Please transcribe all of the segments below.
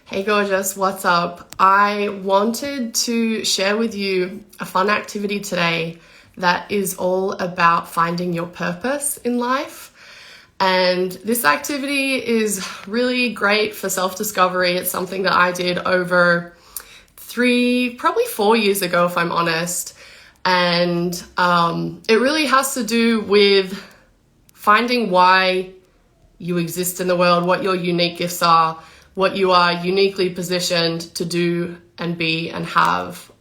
Hey gorgeous, what's up? I wanted to share with you a fun activity today that is all about finding your purpose in life. And this activity is really great for self-discovery. It's something that I did over probably 4 years ago, if I'm honest. And it really has to do with finding why you exist in the world, what your unique gifts are, what you are uniquely positioned to do and be and have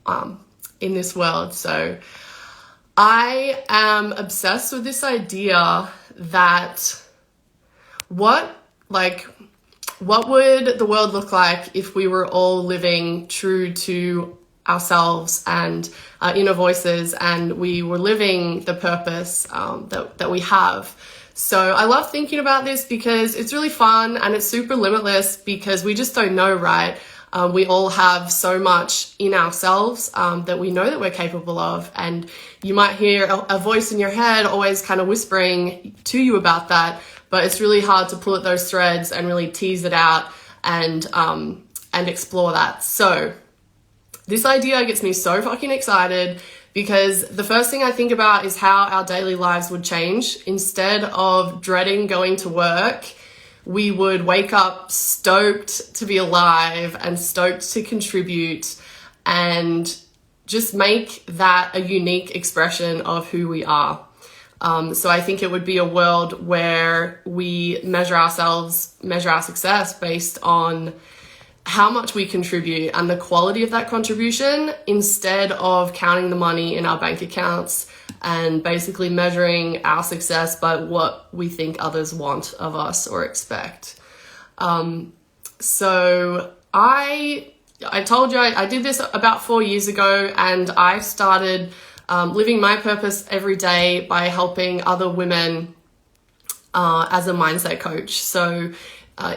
in this world. So I am obsessed with this idea that what would the world look like if we were all living true to ourselves and our inner voices, and we were living the purpose that we have. So I love thinking about this because it's really fun and it's super limitless because we just don't know, right? We all have so much in ourselves that we know that we're capable of. And you might hear a voice in your head always kind of whispering to you about that, but it's really hard to pull at those threads and really tease it out and explore that. So this idea gets me so fucking excited because the first thing I think about is how our daily lives would change. Instead of dreading going to work, we would wake up stoked to be alive and stoked to contribute and just make that a unique expression of who we are. So I think it would be a world where we measure our success based on how much we contribute and the quality of that contribution, instead of counting the money in our bank accounts and basically measuring our success by what we think others want of us or expect. So I told you I did this about 4 years ago, and I started living my purpose every day by helping other women as a mindset coach. So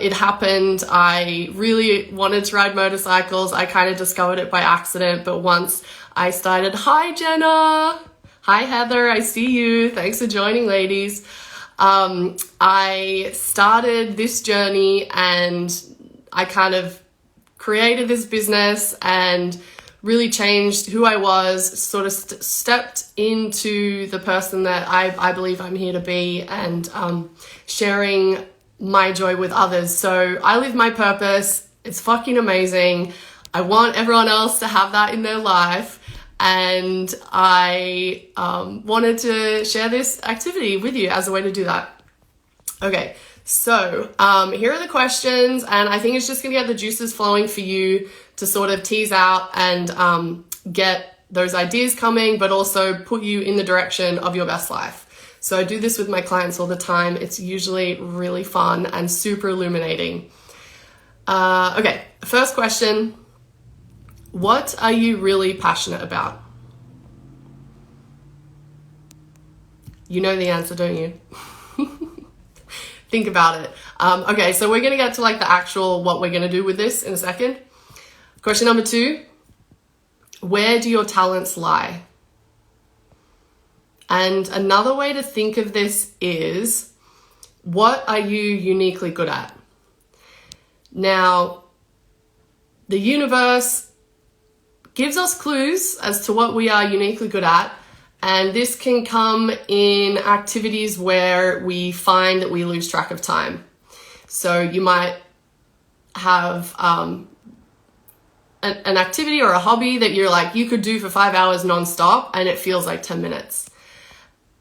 it happened. I really wanted to ride motorcycles. I kind of discovered it by accident, but once I started, hi Jenna, hi Heather, I see you. Thanks for joining, ladies. I started this journey and I kind of created this business and really changed who I was, sort of stepped into the person that I believe I'm here to be, and sharing my joy with others. So I live my purpose. It's fucking amazing. I want everyone else to have that in their life. And I wanted to share this activity with you as a way to do that. Okay, so here are the questions, and I think it's just gonna get the juices flowing for you to sort of tease out and get those ideas coming, but also put you in the direction of your best life. So I do this with my clients all the time. It's usually really fun and super illuminating. Okay, first question. What are you really passionate about? You know the answer, don't you? Think about it. Okay, so we're gonna get to like the actual what we're gonna do with this in a second. Question number 2. Where do your talents lie? And another way to think of this is, what are you uniquely good at? Now, the universe gives us clues as to what we are uniquely good at, and this can come in activities where we find that we lose track of time. So you might have an activity or a hobby that you're like, you could do for 5 hours nonstop and it feels like 10 minutes.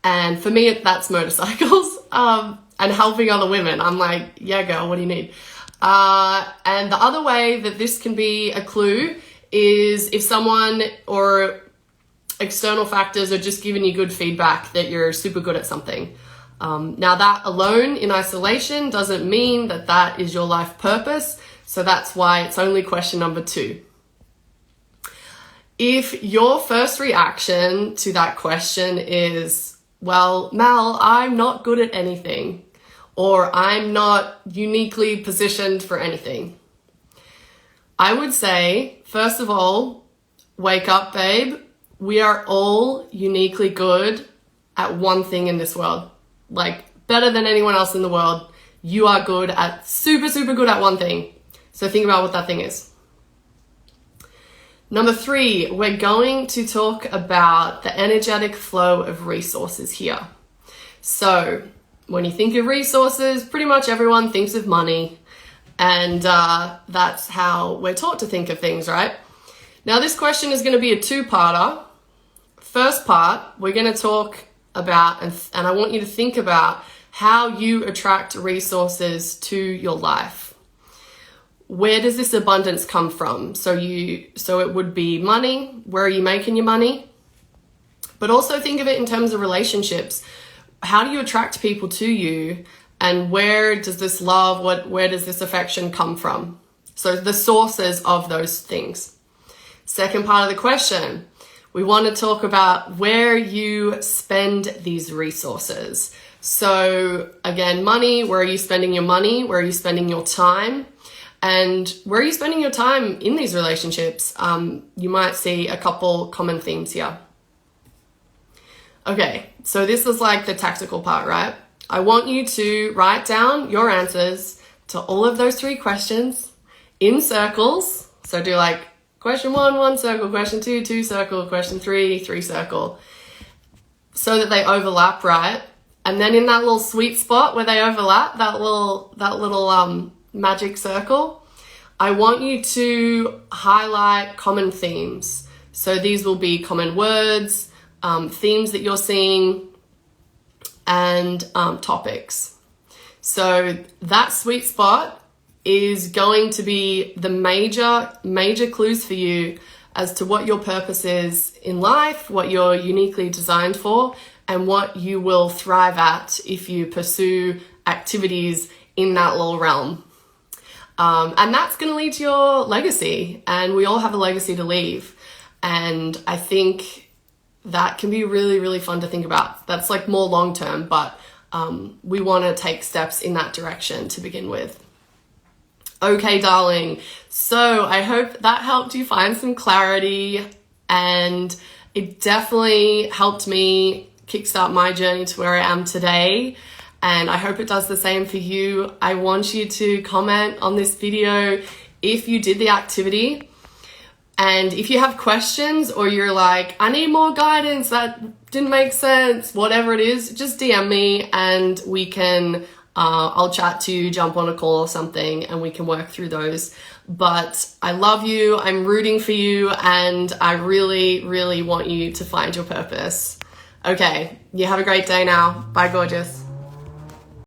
And for me, that's motorcycles and helping other women. I'm like, yeah, girl, what do you need? And the other way that this can be a clue is if someone or external factors are just giving you good feedback that you're super good at something. Now that alone in isolation doesn't mean that that is your life purpose. So that's why it's only question number 2. If your first reaction to that question is, well, Mel, I'm not good at anything, or I'm not uniquely positioned for anything, I would say, first of all, wake up, babe. We are all uniquely good at one thing in this world. Like, better than anyone else in the world. You are good at super good at one thing. So think about what that thing is. Number 3, we're going to talk about the energetic flow of resources here. So when you think of resources, pretty much everyone thinks of money, and that's how we're taught to think of things, right? Now this question is going to be a 2-parter. First part, we're going to talk about, and I want you to think about how you attract resources to your life. Where does this abundance come from? So it would be money. Where are you making your money? But also think of it in terms of relationships. How do you attract people to you? And where does this love, where does this affection come from? So the sources of those things. Second part of the question, we want to talk about where you spend these resources. So again, money, where are you spending your money? Where are you spending your time? And where are you spending your time in these relationships? You might see a couple common themes here. Okay, so this is like the tactical part, right? I want you to write down your answers to all of those 3 questions in circles. So do like question 1, 1 circle, question 2, 2 circle, question 3, 3 circle, so that they overlap, right? And then in that little sweet spot where they overlap, that little magic circle, I want you to highlight common themes. So these will be common words, themes that you're seeing, and topics. So that sweet spot is going to be the major clues for you as to what your purpose is in life, what you're uniquely designed for, and what you will thrive at if you pursue activities in that little realm. And that's going to lead to your legacy, and we all have a legacy to leave. And I think that can be really, really fun to think about. That's like more long-term, but we want to take steps in that direction to begin with. Okay, darling. So I hope that helped you find some clarity, and it definitely helped me kickstart my journey to where I am today. And I hope it does the same for you. I want you to comment on this video if you did the activity. And if you have questions, or you're like, I need more guidance, that didn't make sense, whatever it is, just DM me and we can, I'll chat to you, jump on a call or something, and we can work through those. But I love you, I'm rooting for you, and I really, really want you to find your purpose. Okay, you have a great day now. Bye, gorgeous.